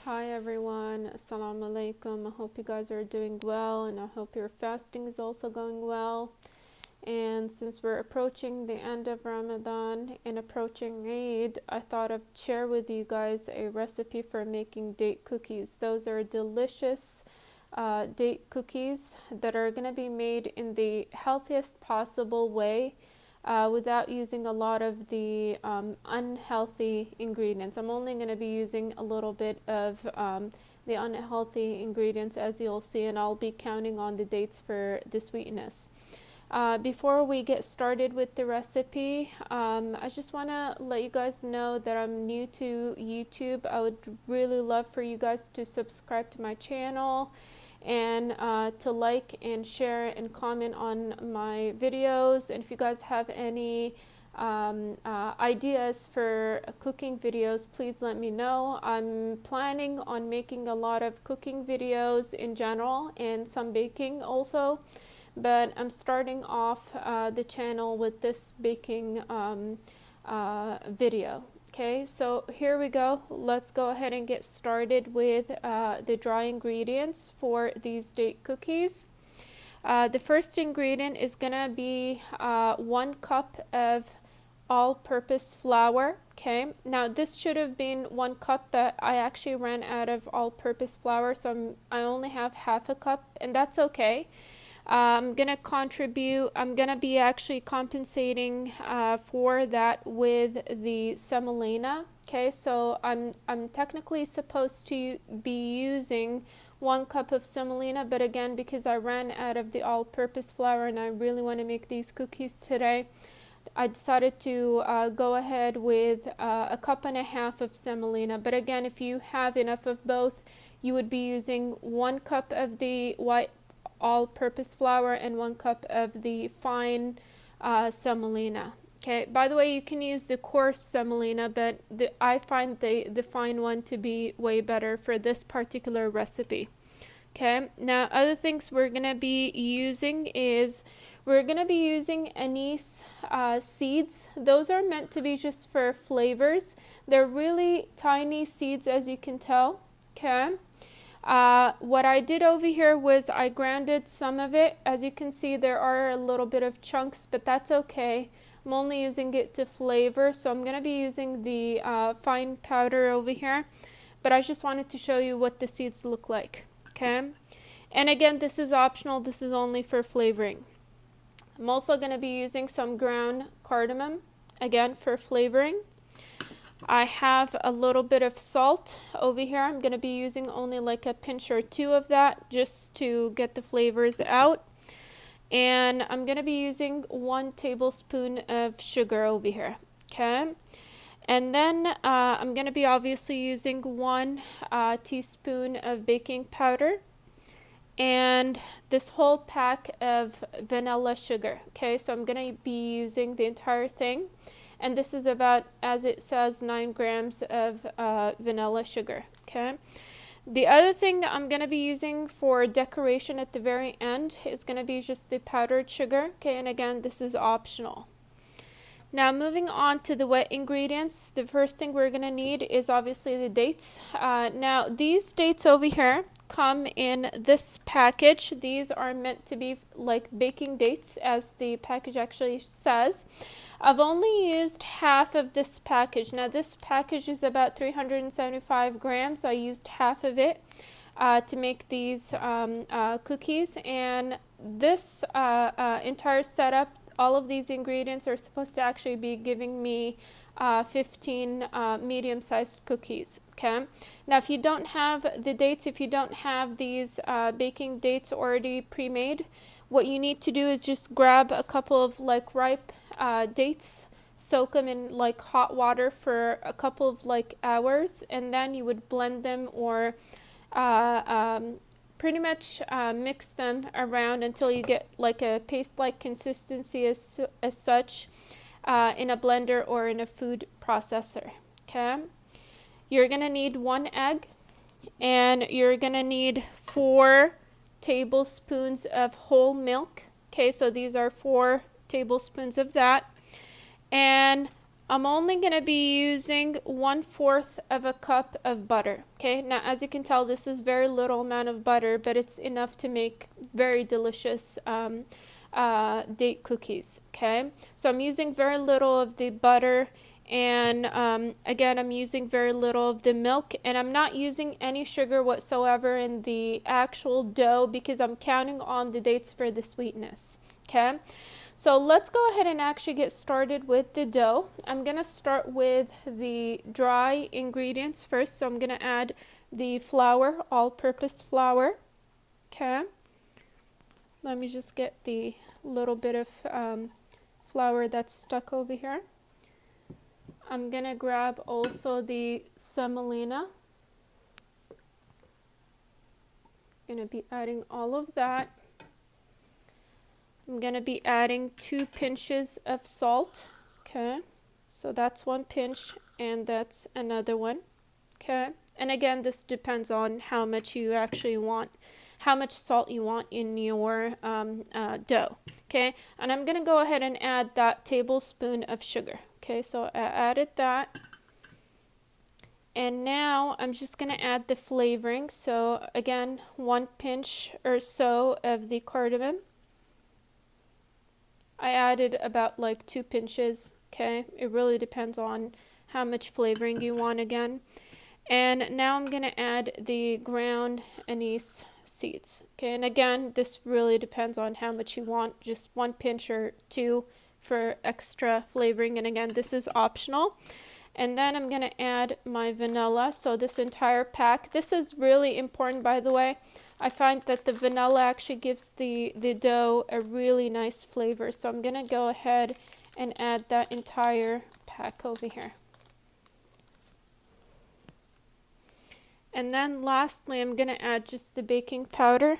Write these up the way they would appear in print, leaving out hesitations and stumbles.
Hi everyone, assalamu alaikum. I hope you guys are doing well, and I hope your fasting is also going well. And since we're approaching the end of Ramadan and approaching Eid, I thought I'd share with you guys a recipe for making date cookies. Those are delicious date cookies that are going to be made in the healthiest possible way, without using a lot of the unhealthy ingredients. I'm only going to be using a little bit of the unhealthy ingredients, as you'll see, and I'll be counting on the dates for the sweetness. Before we get started with the recipe, I just want to let you guys know that I'm new to YouTube. I would really love for you guys to subscribe to my channel and to like and share and comment on my videos. And if you guys have any ideas for cooking videos, please let me know. I'm planning on making a lot of cooking videos in general and some baking also, but I'm starting off the channel with this baking video. Okay, so here we go. Let's go ahead and get started with the dry ingredients for these date cookies. The first ingredient is gonna be 1 cup of all-purpose flour. Okay, now this should have been 1 cup, but I actually ran out of all-purpose flour, so I only have half a cup, and that's okay. I'm gonna be actually compensating for that with the semolina. Okay, so I'm technically supposed to be using 1 cup of semolina, but again, because I ran out of the all-purpose flour and I really want to make these cookies today, I decided to go ahead with 1.5 cups of semolina. But again, if you have enough of both, you would be using 1 cup of the white all-purpose flour and 1 cup of the fine semolina. Okay, by the way, you can use the coarse semolina, but I find the fine one to be way better for this particular recipe. Okay, now other things we're gonna be using is we're gonna be using anise seeds. Those are meant to be just for flavors. They're really tiny seeds, as you can tell. Okay. What I did over here was I grounded some of it. As you can see, there are a little bit of chunks, but that's okay. I'm only using it to flavor, so I'm going to be using the fine powder over here, but I just wanted to show you what the seeds look like. Okay, and again, this is optional. This is only for flavoring. I'm also going to be using some ground cardamom, again for flavoring. I have a little bit of salt over here. I'm going to be using only like a pinch or 2 of that just to get the flavors out. And I'm going to be using 1 tablespoon of sugar over here. Okay. And then I'm going to be obviously using 1 teaspoon of baking powder and this whole pack of vanilla sugar. Okay, so I'm going to be using the entire thing. And this is about, as it says, 9 grams of vanilla sugar. Okay. The other thing that I'm going to be using for decoration at the very end is going to be just the powdered sugar. Okay, and again, this is optional. Now moving on to the wet ingredients, the first thing we're going to need is obviously the dates. Now these dates over here come in this package. These are meant to be like baking dates, as the package actually says. I've only used half of this package. Now this package is about 375 grams. I used half of it to make these cookies, and this entire setup, all of these ingredients are supposed to actually be giving me 15 medium-sized cookies. Okay. Now, if you don't have the dates, if you don't have these baking dates already pre-made, what you need to do is just grab a couple of like ripe dates, soak them in like hot water for a couple of like hours, and then you would blend them or pretty much mix them around until you get like a paste-like consistency as such in a blender or in a food processor. Okay, you're gonna need 1 egg, and you're gonna need 4 tablespoons of whole milk. Okay, so these are 4 tablespoons of that, and I'm only going to be using 1/4 of a cup of butter. Okay, now as you can tell, this is very little amount of butter, but it's enough to make very delicious date cookies. Okay, so I'm using very little of the butter, and again, I'm using very little of the milk, and I'm not using any sugar whatsoever in the actual dough because I'm counting on the dates for the sweetness. Okay, so let's go ahead and actually get started with the dough. I'm going to start with the dry ingredients first. So I'm going to add the flour, all-purpose flour. Okay, let me just get the little bit of flour that's stuck over here. I'm going to grab also the semolina. Going to be adding all of that. I'm going to be adding 2 pinches of salt. Okay, so that's 1 pinch and that's another one. Okay, and again, this depends on how much you actually want, how much salt you want in your dough. Okay, and I'm going to go ahead and add that tablespoon of sugar. Okay, so I added that. And now I'm just going to add the flavoring. So again, 1 pinch or so of the cardamom. I added about like 2 pinches. Okay, it really depends on how much flavoring you want again. And now I'm going to add the ground anise seeds. Okay, and again, this really depends on how much you want, just 1 pinch or 2 for extra flavoring. And again, this is optional. And then I'm going to add my vanilla. So this entire pack, this is really important, by the way. I find that the vanilla actually gives the dough a really nice flavor. So I'm going to go ahead and add that entire pack over here. And then lastly, I'm going to add just the baking powder.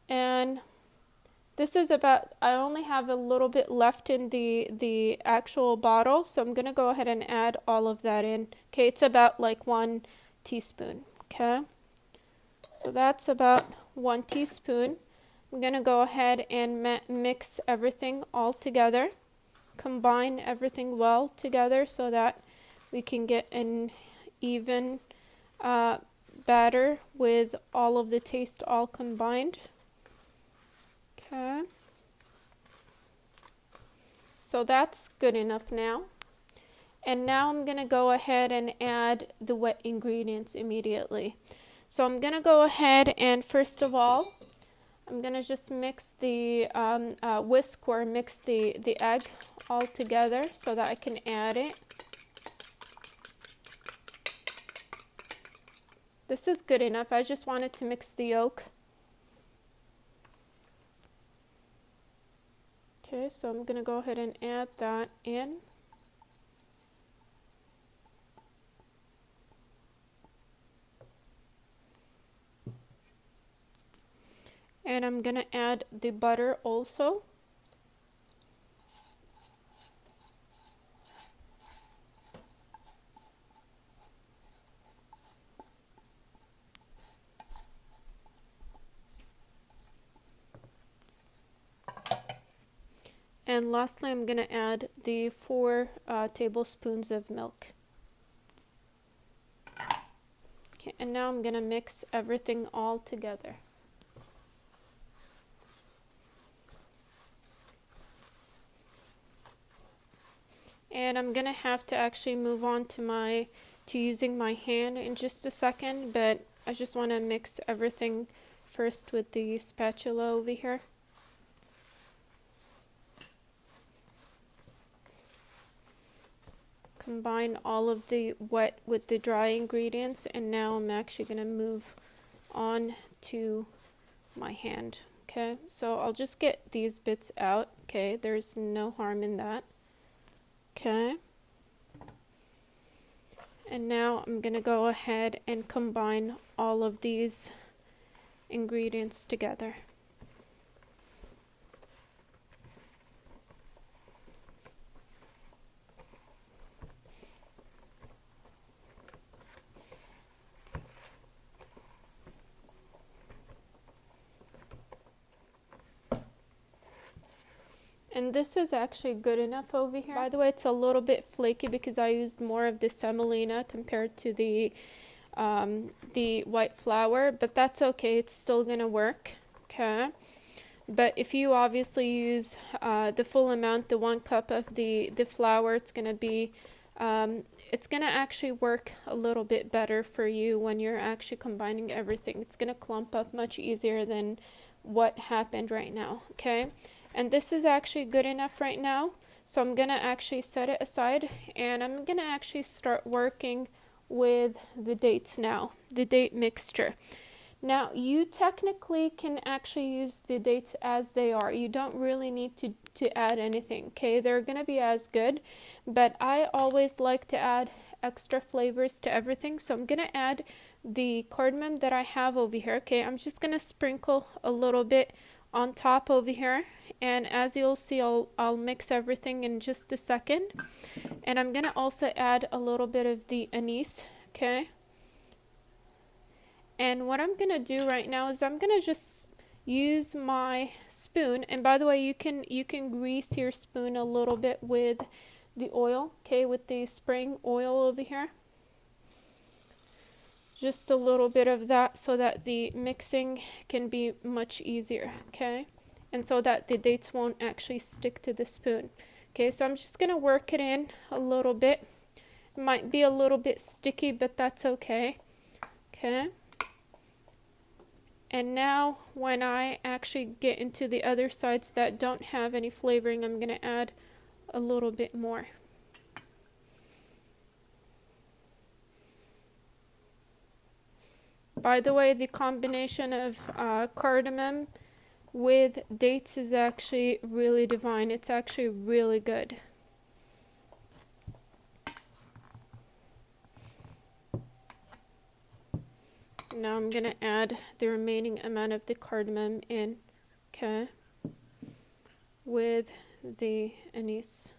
And this is about, I only have a little bit left in the actual bottle, so I'm going to go ahead and add all of that in. Okay, it's about like 1 teaspoon. Okay, so that's about 1 teaspoon. I'm going to go ahead and mix everything all together, combine everything well together so that we can get an even batter with all of the taste all combined. Okay, so that's good enough now. And now I'm going to go ahead and add the wet ingredients immediately. So I'm going to go ahead and first of all, I'm going to just mix the whisk or mix the egg all together so that I can add it. This is good enough. I just wanted to mix the yolk. Okay, so I'm going to go ahead and add that in. And I'm going to add the butter also. And lastly, I'm going to add the 4 tablespoons of milk. Okay, and now I'm going to mix everything all together. And I'm going to have to actually move on to using my hand in just a second, but I just want to mix everything first with the spatula over here. Combine all of the wet with the dry ingredients, and now I'm actually going to move on to my hand. Okay, so I'll just get these bits out. Okay, there's no harm in that. Okay, and now I'm going to go ahead and combine all of these ingredients together. And this is actually good enough over here. By the way, it's a little bit flaky because I used more of the semolina compared to the white flour, but that's okay. It's still gonna work. Okay. But if you obviously use the full amount, the 1 cup of the flour, it's gonna be it's gonna actually work a little bit better for you when you're actually combining everything. It's gonna clump up much easier than what happened right now. Okay. And this is actually good enough right now. So I'm gonna actually set it aside, and I'm gonna actually start working with the dates now, the date mixture. Now, you technically can actually use the dates as they are. You don't really need to add anything, okay? They're gonna be as good, but I always like to add extra flavors to everything. So I'm gonna add the cardamom that I have over here, okay? I'm just gonna sprinkle a little bit on top over here, and as you'll see, I'll mix everything in just a second. And I'm gonna also add a little bit of the anise, okay? And what I'm gonna do right now is I'm gonna just use my spoon, and by the way, you can grease your spoon a little bit with the oil, okay, with the spring oil over here. Just a little bit of that so that the mixing can be much easier, okay? And so that the dates won't actually stick to the spoon. Okay, so I'm just gonna work it in a little bit. It might be a little bit sticky, but that's okay. Okay. And now when I actually get into the other sides that don't have any flavoring, I'm gonna add a little bit more. By the way, the combination of cardamom with dates is actually really divine. It's actually really good. Now I'm gonna add the remaining amount of the cardamom in, okay, with the anise.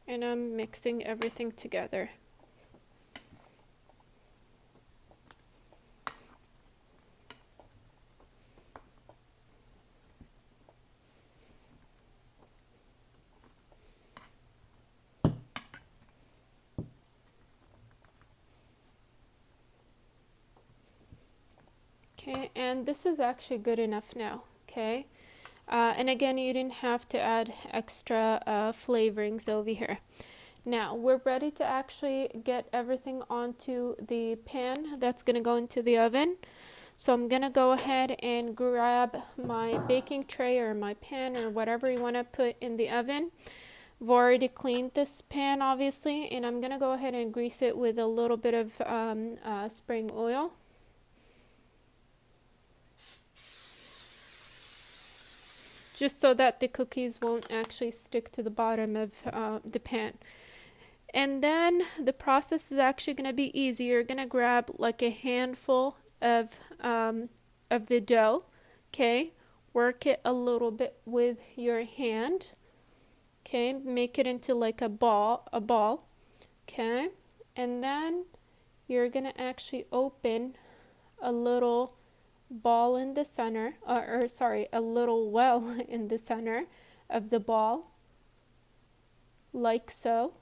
And I'm mixing everything together. Okay, and this is actually good enough now, okay? And again, you didn't have to add extra flavorings over here. Now, we're ready to actually get everything onto the pan that's going to go into the oven. So I'm going to go ahead and grab my baking tray or my pan or whatever you want to put in the oven. I've already cleaned this pan, obviously, and I'm going to go ahead and grease it with a little bit of spring oil. Just so that the cookies won't actually stick to the bottom of the pan. And then the process is actually going to be easy. You're going to grab like a handful of the dough, okay? Work it a little bit with your hand, okay? Make it into like a ball, okay? And then you're going to actually open a little ball in the center, or sorry, a little well in the center of the ball, like so.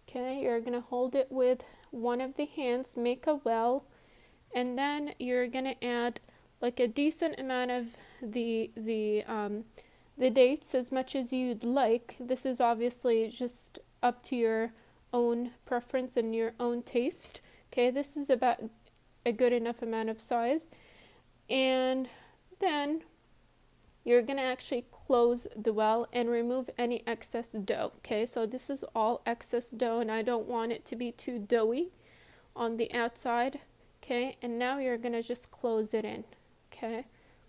Okay, you're gonna hold it with one of the hands, make a well, and then you're gonna add like a decent amount of the dates, as much as you'd like. This is obviously just up to your own preference and your own taste. Okay, this is about a good enough amount of size. And then you're going to actually close the well and remove any excess dough. Okay, so this is all excess dough, and I don't want it to be too doughy on the outside. Okay, and now you're going to just close it in. Okay,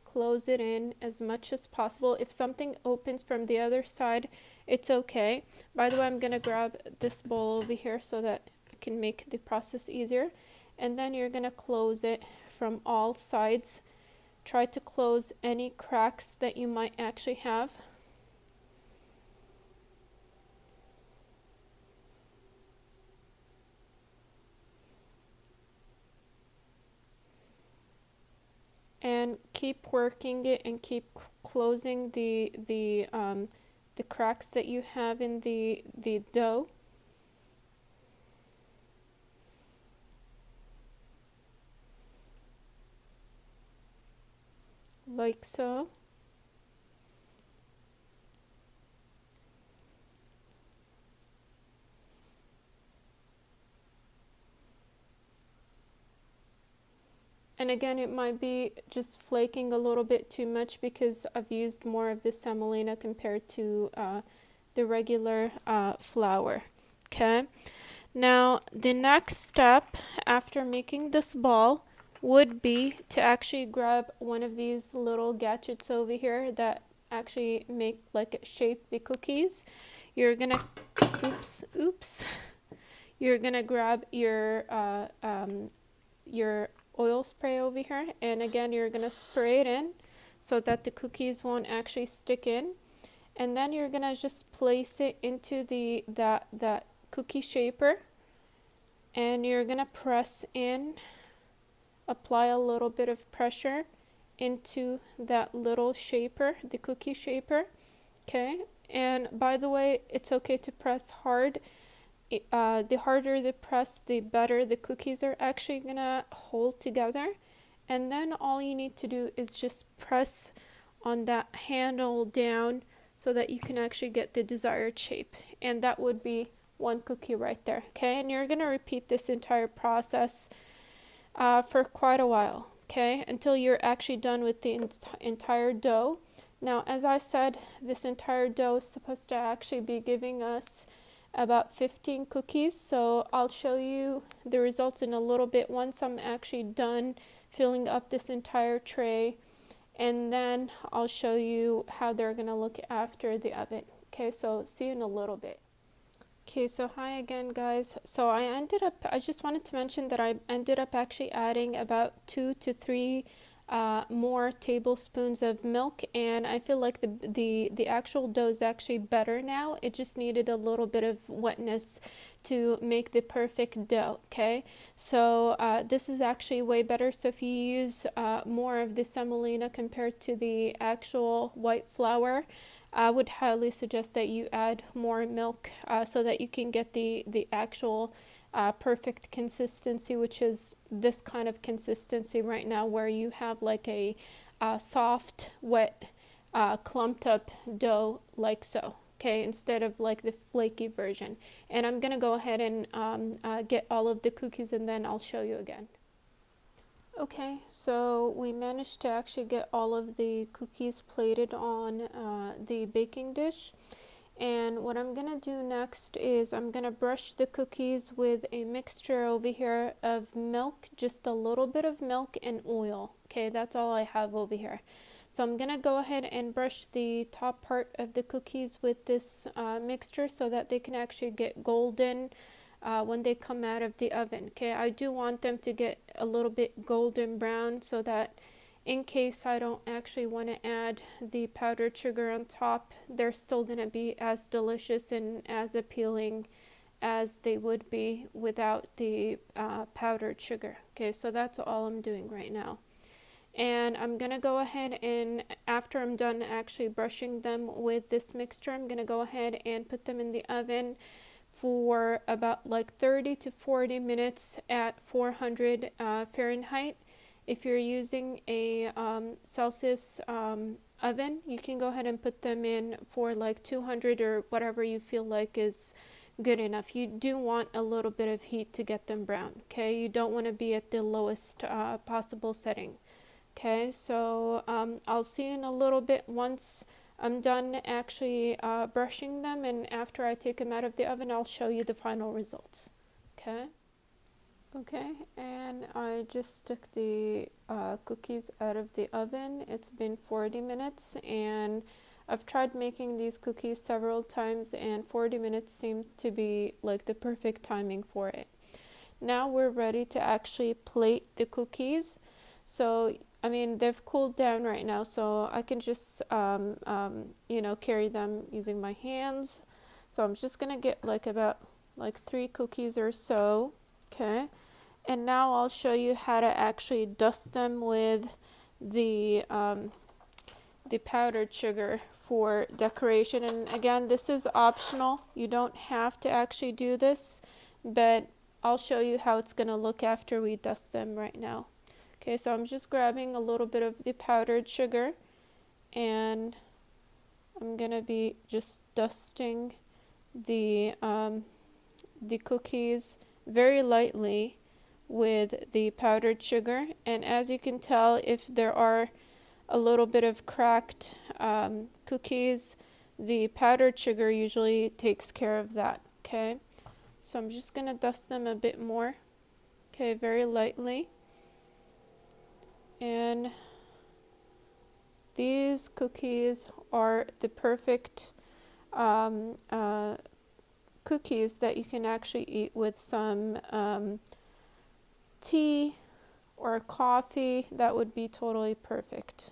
close it in as much as possible. If something opens from the other side, it's okay. By the way, I'm going to grab this bowl over here so that I can make the process easier. And then you're going to close it from all sides. Try to close any cracks that you might actually have. keep working it and keep closing the cracks that you have in the dough. Like so. And again, it might be just flaking a little bit too much because I've used more of the semolina compared to the regular flour. Okay. Now, the next step after making this ball would be to actually grab one of these little gadgets over here that actually make like shape the cookies. You're gonna, oops. You're gonna grab your oil spray over here, and again you're gonna spray it in so that the cookies won't actually stick in, and then you're gonna just place it into that cookie shaper, and you're gonna press in, apply a little bit of pressure into that little shaper, the cookie shaper. Okay, and by the way, it's okay to press hard. The harder the press, the better the cookies are actually gonna hold together. And then all you need to do is just press on that handle down so that you can actually get the desired shape. And that would be one cookie right there. Okay, and you're gonna repeat this entire process for quite a while. Okay, until you're actually done with the entire dough. Now, as I said, this entire dough is supposed to actually be giving us about 15 cookies, so I'll show you the results in a little bit once I'm actually done filling up this entire tray, and then I'll show you how they're gonna look after the oven. Okay, so see you in a little bit. Okay, so hi again guys. So I just wanted to mention that I ended up actually adding about 2 to 3 more tablespoons of milk, and I feel like the actual dough is actually better now. It just needed a little bit of wetness to make the perfect dough. Okay, so this is actually way better. So if you use more of the semolina compared to the actual white flour, I would highly suggest that you add more milk so that you can get the actual perfect consistency, which is this kind of consistency right now, where you have like a soft, wet, clumped up dough like so. Okay, instead of like the flaky version. And I'm gonna go ahead and get all of the cookies, and then I'll show you again. Okay, so we managed to actually get all of the cookies plated on the baking dish. And what I'm gonna do next is I'm gonna brush the cookies with a mixture over here of milk, just a little bit of milk and oil. Okay, that's all I have over here. So I'm gonna go ahead and brush the top part of the cookies with this mixture so that they can actually get golden when they come out of the oven. Okay, I do want them to get a little bit golden brown so that in case I don't actually want to add the powdered sugar on top, they're still going to be as delicious and as appealing as they would be without the powdered sugar. Okay, so that's all I'm doing right now. And I'm going to go ahead and after I'm done actually brushing them with this mixture, I'm going to go ahead and put them in the oven for about like 30 to 40 minutes at 400 Fahrenheit. If you're using a Celsius oven, you can go ahead and put them in for like 200 or whatever you feel like is good enough. You do want a little bit of heat to get them brown. Okay, you don't want to be at the lowest possible setting. Okay, so I'll see you in a little bit once I'm done actually brushing them, and after I take them out of the oven, I'll show you the final results. Okay. Okay, and I just took the cookies out of the oven. It's been 40 minutes, and I've tried making these cookies several times, and 40 minutes seemed to be like the perfect timing for it. Now we're ready to actually plate the cookies. So, I mean, they've cooled down right now, so I can just, carry them using my hands. So I'm just gonna get like about like 3 cookies or so, okay? And now I'll show you how to actually dust them with the powdered sugar for decoration. And again, this is optional. You don't have to actually do this, but I'll show you how it's going to look after we dust them right now. Okay, so I'm just grabbing a little bit of the powdered sugar, and I'm going to be just dusting the cookies very lightly with the powdered sugar. And as you can tell, if there are a little bit of cracked cookies, the powdered sugar usually takes care of that. Okay, so I'm just going to dust them a bit more, okay, very lightly. And these cookies are the perfect cookies that you can actually eat with some tea or coffee. That would be totally perfect.